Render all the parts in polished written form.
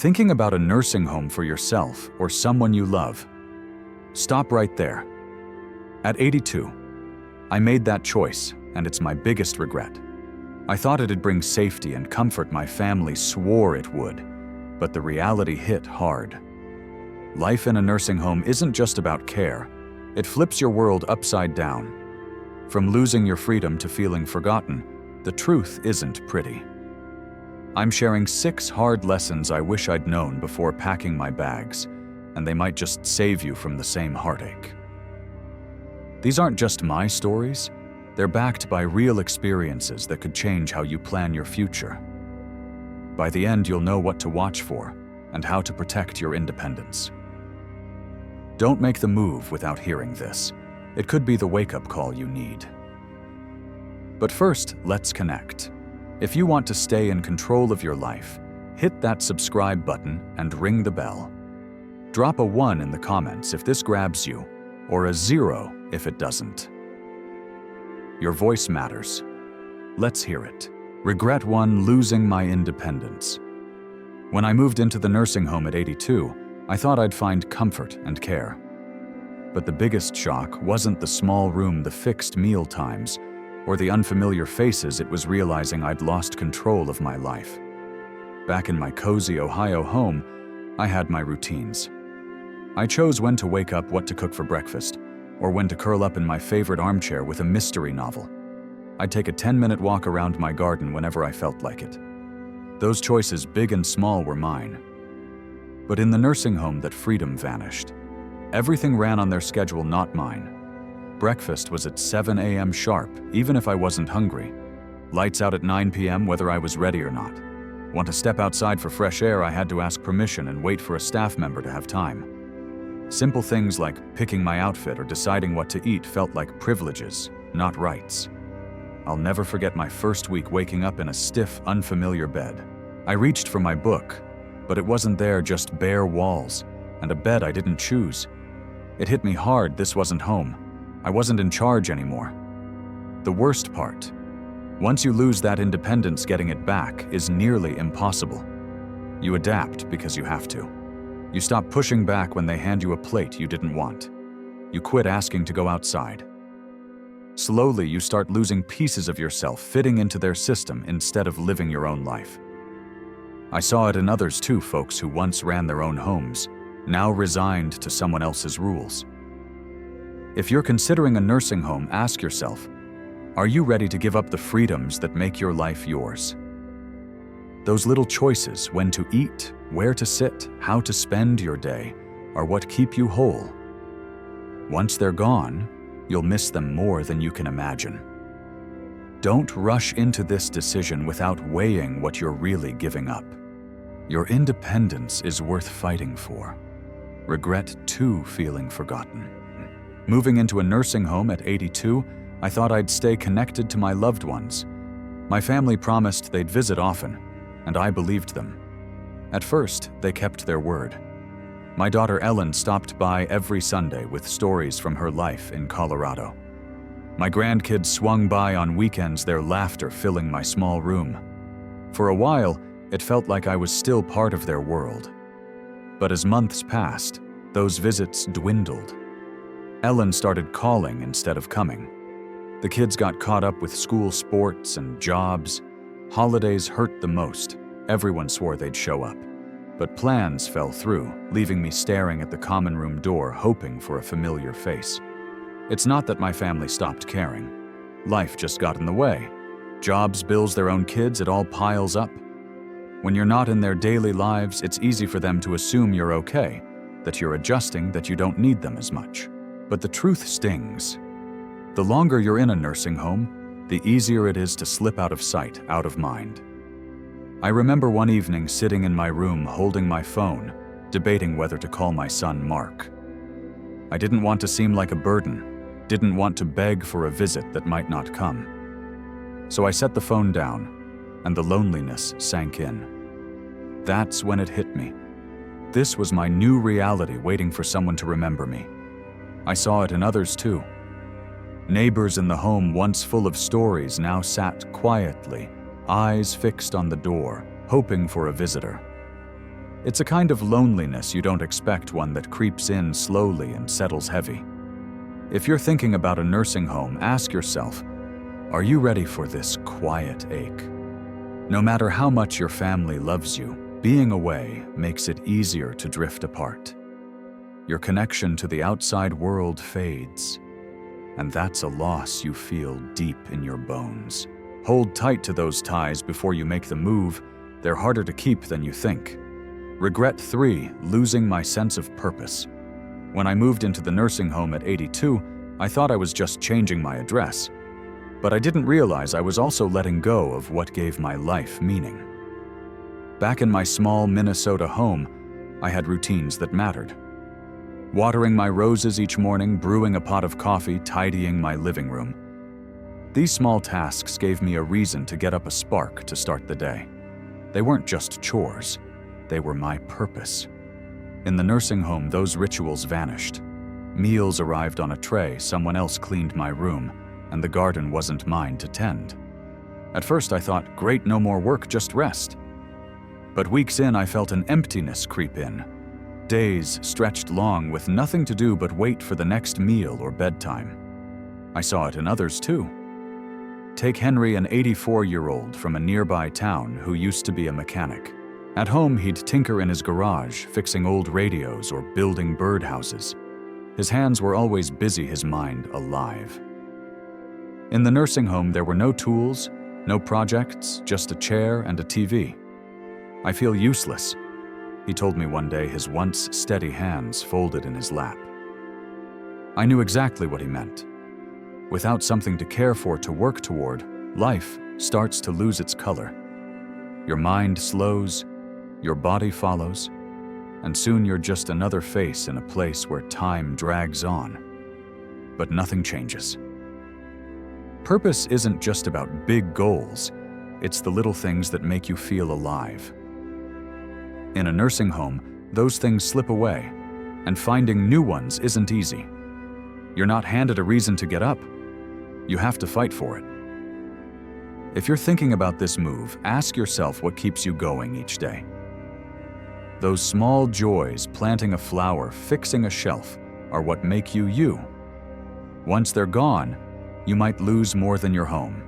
Thinking about a nursing home for yourself or someone you love? Stop right there. At 82, I made that choice, and it's my biggest regret. I thought it'd bring safety and comfort. My family swore it would, but the reality hit hard. Life in a nursing home isn't just about care. It flips your world upside down. From losing your freedom to feeling forgotten, the truth isn't pretty. I'm sharing 6 hard lessons I wish I'd known before packing my bags, and they might just save you from the same heartache. These aren't just my stories. They're backed by real experiences that could change how you plan your future. By the end, you'll know what to watch for and how to protect your independence. Don't make the move without hearing this. It could be the wake-up call you need. But first, let's connect. If you want to stay in control of your life, hit that subscribe button and ring the bell. Drop a 1 in the comments if this grabs you, or a 0 if it doesn't. Your voice matters. Let's hear it. Regret 1: losing my independence. When I moved into the nursing home at 82, I thought I'd find comfort and care. But the biggest shock wasn't the small room, the fixed meal times, or the unfamiliar faces. It was realizing I'd lost control of my life. Back in my cozy Ohio home, I had my routines. I chose when to wake up, what to cook for breakfast, or when to curl up in my favorite armchair with a mystery novel. I'd take a 10-minute walk around my garden whenever I felt like it. Those choices, big and small, were mine. But in the nursing home, that freedom vanished. Everything ran on their schedule, not mine. Breakfast was at 7 a.m. sharp, even if I wasn't hungry. Lights out at 9 p.m. whether I was ready or not. Want to step outside for fresh air, I had to ask permission and wait for a staff member to have time. Simple things like picking my outfit or deciding what to eat felt like privileges, not rights. I'll never forget my first week waking up in a stiff, unfamiliar bed. I reached for my book, but it wasn't there, just bare walls, and a bed I didn't choose. It hit me hard. This wasn't home. I wasn't in charge anymore. The worst part, once you lose that independence, getting it back is nearly impossible. You adapt because you have to. You stop pushing back when they hand you a plate you didn't want. You quit asking to go outside. Slowly, you start losing pieces of yourself, fitting into their system instead of living your own life. I saw it in others too, folks who once ran their own homes, now resigned to someone else's rules. If you're considering a nursing home, ask yourself, are you ready to give up the freedoms that make your life yours? Those little choices, when to eat, where to sit, how to spend your day, are what keep you whole. Once they're gone, you'll miss them more than you can imagine. Don't rush into this decision without weighing what you're really giving up. Your independence is worth fighting for. Regret 2: feeling forgotten. Moving into a nursing home at 82, I thought I'd stay connected to my loved ones. My family promised they'd visit often, and I believed them. At first, they kept their word. My daughter Ellen stopped by every Sunday with stories from her life in Colorado. My grandkids swung by on weekends, their laughter filling my small room. For a while, it felt like I was still part of their world. But as months passed, those visits dwindled. Ellen started calling instead of coming. The kids got caught up with school sports and jobs. Holidays hurt the most. Everyone swore they'd show up. But plans fell through, leaving me staring at the common room door, hoping for a familiar face. It's not that my family stopped caring. Life just got in the way. Jobs, bills, their own kids, it all piles up. When you're not in their daily lives, it's easy for them to assume you're okay, that you're adjusting, that you don't need them as much. But the truth stings. The longer you're in a nursing home, the easier it is to slip out of sight, out of mind. I remember one evening sitting in my room holding my phone, debating whether to call my son Mark. I didn't want to seem like a burden, didn't want to beg for a visit that might not come. So I set the phone down, and the loneliness sank in. That's when it hit me. This was my new reality, waiting for someone to remember me. I saw it in others too. Neighbors in the home, once full of stories, now sat quietly, eyes fixed on the door, hoping for a visitor. It's a kind of loneliness you don't expect, one that creeps in slowly and settles heavy. If you're thinking about a nursing home, ask yourself, are you ready for this quiet ache? No matter how much your family loves you, being away makes it easier to drift apart. Your connection to the outside world fades, and that's a loss you feel deep in your bones. Hold tight to those ties before you make the move. They're harder to keep than you think. Regret 3, losing my sense of purpose. When I moved into the nursing home at 82, I thought I was just changing my address. But I didn't realize I was also letting go of what gave my life meaning. Back in my small Minnesota home, I had routines that mattered. Watering my roses each morning, brewing a pot of coffee, tidying my living room. These small tasks gave me a reason to get up, a spark to start the day. They weren't just chores, they were my purpose. In the nursing home, those rituals vanished. Meals arrived on a tray, someone else cleaned my room, and the garden wasn't mine to tend. At first I thought, great, no more work, just rest. But weeks in, I felt an emptiness creep in. Days stretched long with nothing to do but wait for the next meal or bedtime. I saw it in others too. Take Henry, an 84-year-old from a nearby town who used to be a mechanic. At home, he'd tinker in his garage, fixing old radios or building birdhouses. His hands were always busy, his mind alive. In the nursing home, there were no tools, no projects, just a chair and a TV. I feel useless, he told me one day, his once steady hands folded in his lap. I knew exactly what he meant. Without something to care for, to work toward, life starts to lose its color. Your mind slows, your body follows, and soon you're just another face in a place where time drags on. But nothing changes. Purpose isn't just about big goals, it's the little things that make you feel alive. In a nursing home, those things slip away, and finding new ones isn't easy. You're not handed a reason to get up. You have to fight for it. If you're thinking about this move, ask yourself what keeps you going each day. Those small joys, planting a flower, fixing a shelf, are what make you you. Once they're gone, you might lose more than your home.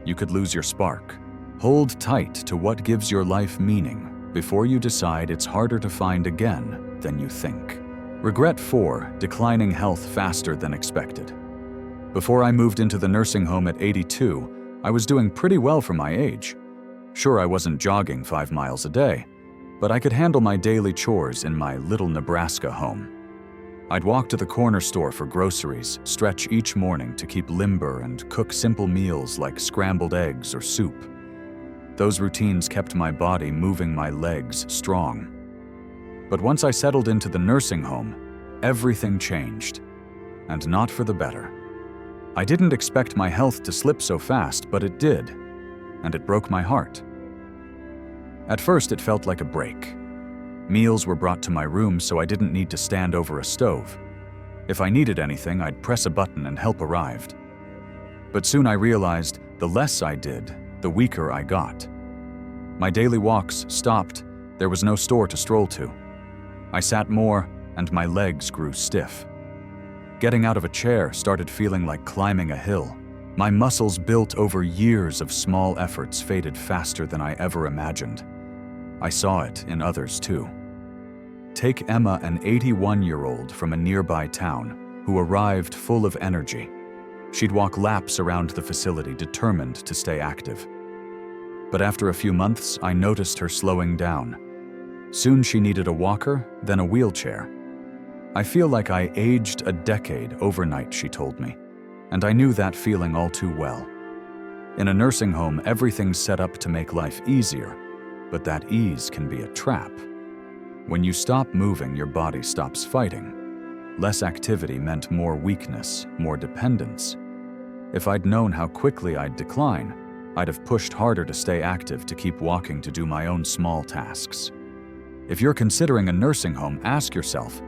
You could lose your spark. Hold tight to what gives your life meaning before you decide it's harder to find again than you think. Regret 4, declining health faster than expected. Before I moved into the nursing home at 82, I was doing pretty well for my age. Sure, I wasn't jogging 5 miles a day, but I could handle my daily chores in my little Nebraska home. I'd walk to the corner store for groceries, stretch each morning to keep limber, and cook simple meals like scrambled eggs or soup. Those routines kept my body moving, my legs strong. But once I settled into the nursing home, everything changed, and not for the better. I didn't expect my health to slip so fast, but it did, and it broke my heart. At first, it felt like a break. Meals were brought to my room so I didn't need to stand over a stove. If I needed anything, I'd press a button and help arrived. But soon I realized the less I did, the weaker I got. My daily walks stopped. There was no store to stroll to. I sat more, and my legs grew stiff. Getting out of a chair started feeling like climbing a hill. My muscles, built over years of small efforts, faded faster than I ever imagined. I saw it in others too. Take Emma, an 81-year-old from a nearby town, who arrived full of energy. She'd walk laps around the facility, determined to stay active. But after a few months, I noticed her slowing down. Soon she needed a walker, then a wheelchair. I feel like I aged a decade overnight, she told me, and I knew that feeling all too well. In a nursing home, everything's set up to make life easier, but that ease can be a trap. When you stop moving, your body stops fighting. Less activity meant more weakness, more dependence. If I'd known how quickly I'd decline, I'd have pushed harder to stay active, to keep walking, to do my own small tasks. If you're considering a nursing home, ask yourself,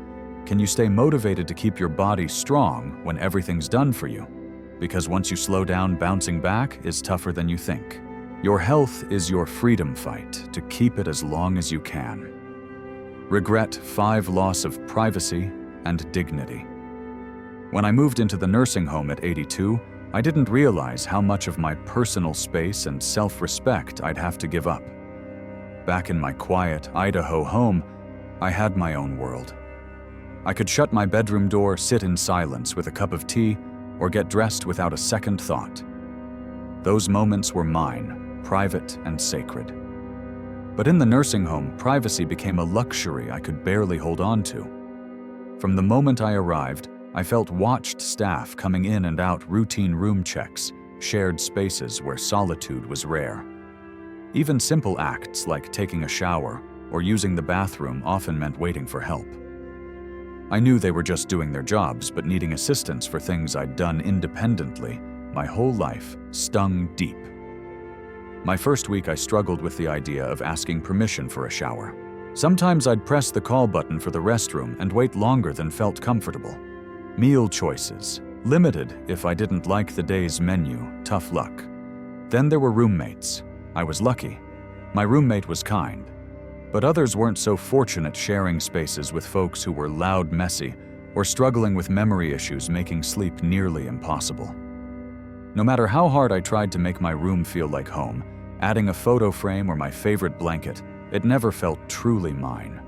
can you stay motivated to keep your body strong when everything's done for you? Because once you slow down, bouncing back is tougher than you think. Your health is your freedom fight, to keep it as long as you can. Regret 5, loss of privacy and dignity. When I moved into the nursing home at 82, I didn't realize how much of my personal space and self-respect I'd have to give up. Back in my quiet Idaho home, I had my own world. I could shut my bedroom door, sit in silence with a cup of tea, or get dressed without a second thought. Those moments were mine, private and sacred. But in the nursing home, privacy became a luxury I could barely hold on to. From the moment I arrived, I felt watched staff coming in and out, routine room checks, shared spaces where solitude was rare. Even simple acts like taking a shower or using the bathroom often meant waiting for help. I knew they were just doing their jobs, but needing assistance for things I'd done independently my whole life stung deep. My first week, I struggled with the idea of asking permission for a shower. Sometimes I'd press the call button for the restroom and wait longer than felt comfortable. Meal choices, limited if I didn't like the day's menu, tough luck. Then there were roommates. I was lucky. My roommate was kind. But others weren't so fortunate, sharing spaces with folks who were loud, messy, or struggling with memory issues, making sleep nearly impossible. No matter how hard I tried to make my room feel like home, adding a photo frame or my favorite blanket, it never felt truly mine.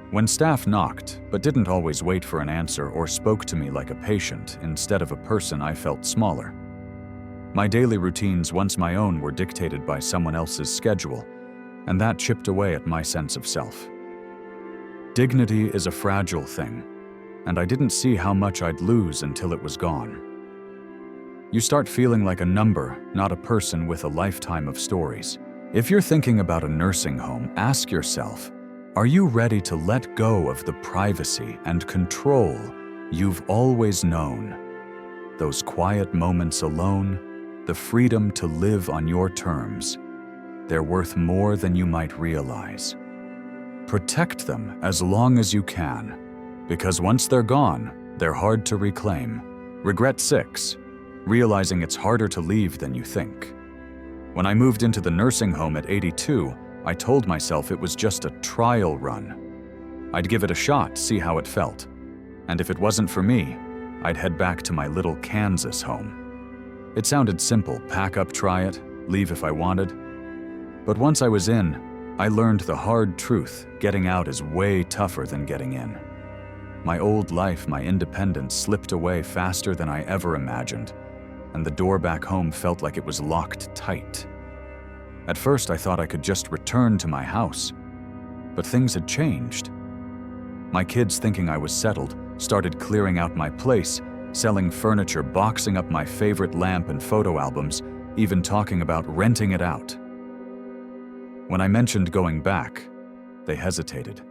When staff knocked, but didn't always wait for an answer or spoke to me like a patient instead of a person, I felt smaller. My daily routines, once my own, were dictated by someone else's schedule, and that chipped away at my sense of self. Dignity is a fragile thing, and I didn't see how much I'd lose until it was gone. You start feeling like a number, not a person with a lifetime of stories. If you're thinking about a nursing home, ask yourself, are you ready to let go of the privacy and control you've always known? Those quiet moments alone, the freedom to live on your terms, they're worth more than you might realize. Protect them as long as you can, because once they're gone, they're hard to reclaim. Regret 6. Realizing it's harder to leave than you think. When I moved into the nursing home at 82, I told myself it was just a trial run. I'd give it a shot, see how it felt. And if it wasn't for me, I'd head back to my little Kansas home. It sounded simple: pack up, try it, leave if I wanted. But once I was in, I learned the hard truth: getting out is way tougher than getting in. My old life, my independence, slipped away faster than I ever imagined, and the door back home felt like it was locked tight. At first, I thought I could just return to my house, but things had changed. My kids, thinking I was settled, started clearing out my place, selling furniture, boxing up my favorite lamp and photo albums, even talking about renting it out. When I mentioned going back, they hesitated.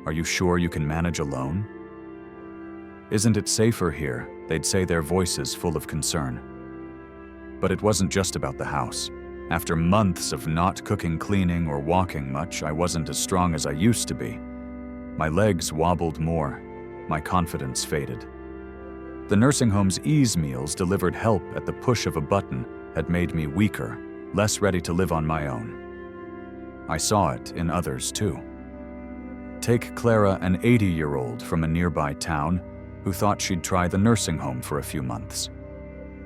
Are you sure you can manage alone? Isn't it safer here? They'd say, their voices full of concern. But it wasn't just about the house. After months of not cooking, cleaning, or walking much, I wasn't as strong as I used to be. My legs wobbled more. My confidence faded. The nursing home's ease meals, delivered help at the push of a button, had made me weaker, less ready to live on my own. I saw it in others too. Take Clara, an 80-year-old from a nearby town, who thought she'd try the nursing home for a few months.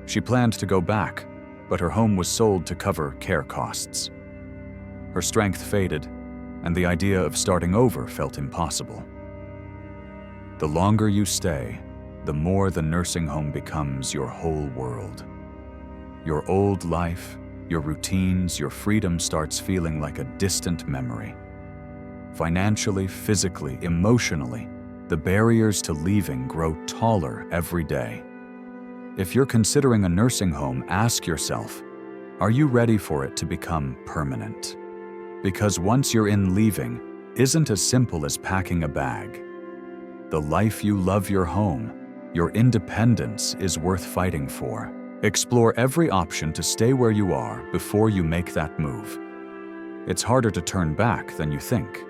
She planned to go back, but her home was sold to cover care costs. Her strength faded, and the idea of starting over felt impossible. The longer you stay, the more the nursing home becomes your whole world. Your old life, your routines, your freedom starts feeling like a distant memory. Financially, physically, emotionally, the barriers to leaving grow taller every day. If you're considering a nursing home, ask yourself, are you ready for it to become permanent? Because once you're in, leaving isn't as simple as packing a bag. The life you love, your home, your independence is worth fighting for. Explore every option to stay where you are before you make that move. It's harder to turn back than you think.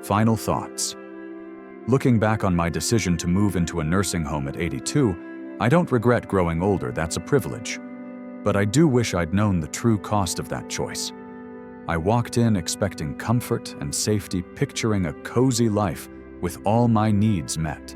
Final thoughts. Looking back on my decision to move into a nursing home at 82, I don't regret growing older, that's a privilege. But I do wish I'd known the true cost of that choice. I walked in expecting comfort and safety, picturing a cozy life with all my needs met.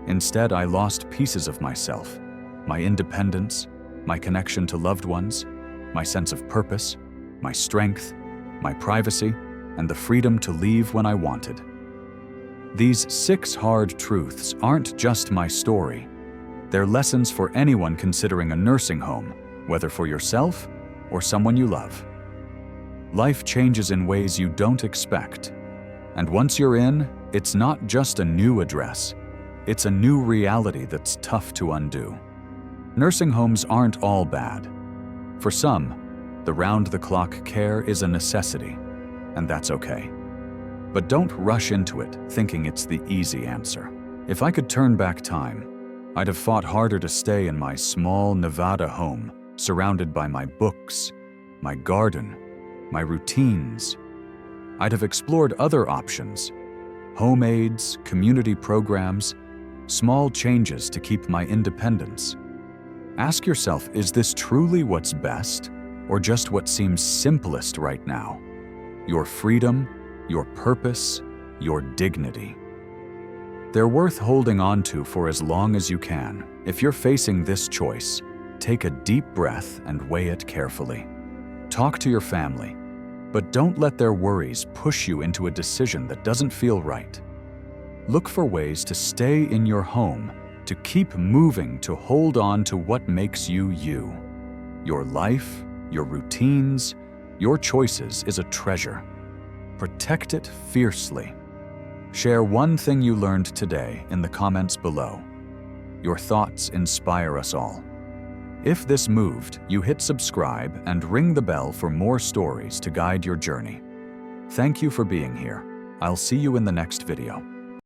Instead, I lost pieces of myself, my independence, my connection to loved ones, my sense of purpose, my strength, my privacy, and the freedom to leave when I wanted. These 6 hard truths aren't just my story. They're lessons for anyone considering a nursing home, whether for yourself or someone you love. Life changes in ways you don't expect. And once you're in, it's not just a new address. It's a new reality that's tough to undo. Nursing homes aren't all bad. For some, the round-the-clock care is a necessity, and that's okay. But don't rush into it thinking it's the easy answer. If I could turn back time, I'd have fought harder to stay in my small Nevada home, surrounded by my books, my garden, my routines. I'd have explored other options, home aids, community programs, small changes to keep my independence. Ask yourself, is this truly what's best, or just what seems simplest right now? Your freedom, your purpose, your dignity. They're worth holding on to for as long as you can. If you're facing this choice, take a deep breath and weigh it carefully. Talk to your family, but don't let their worries push you into a decision that doesn't feel right. Look for ways to stay in your home, to keep moving, to hold on to what makes you you. Your life, your routines, your choices is a treasure. Protect it fiercely. Share one thing you learned today in the comments below. Your thoughts inspire us all. If this moved, you hit subscribe and ring the bell for more stories to guide your journey. Thank you for being here. I'll see you in the next video.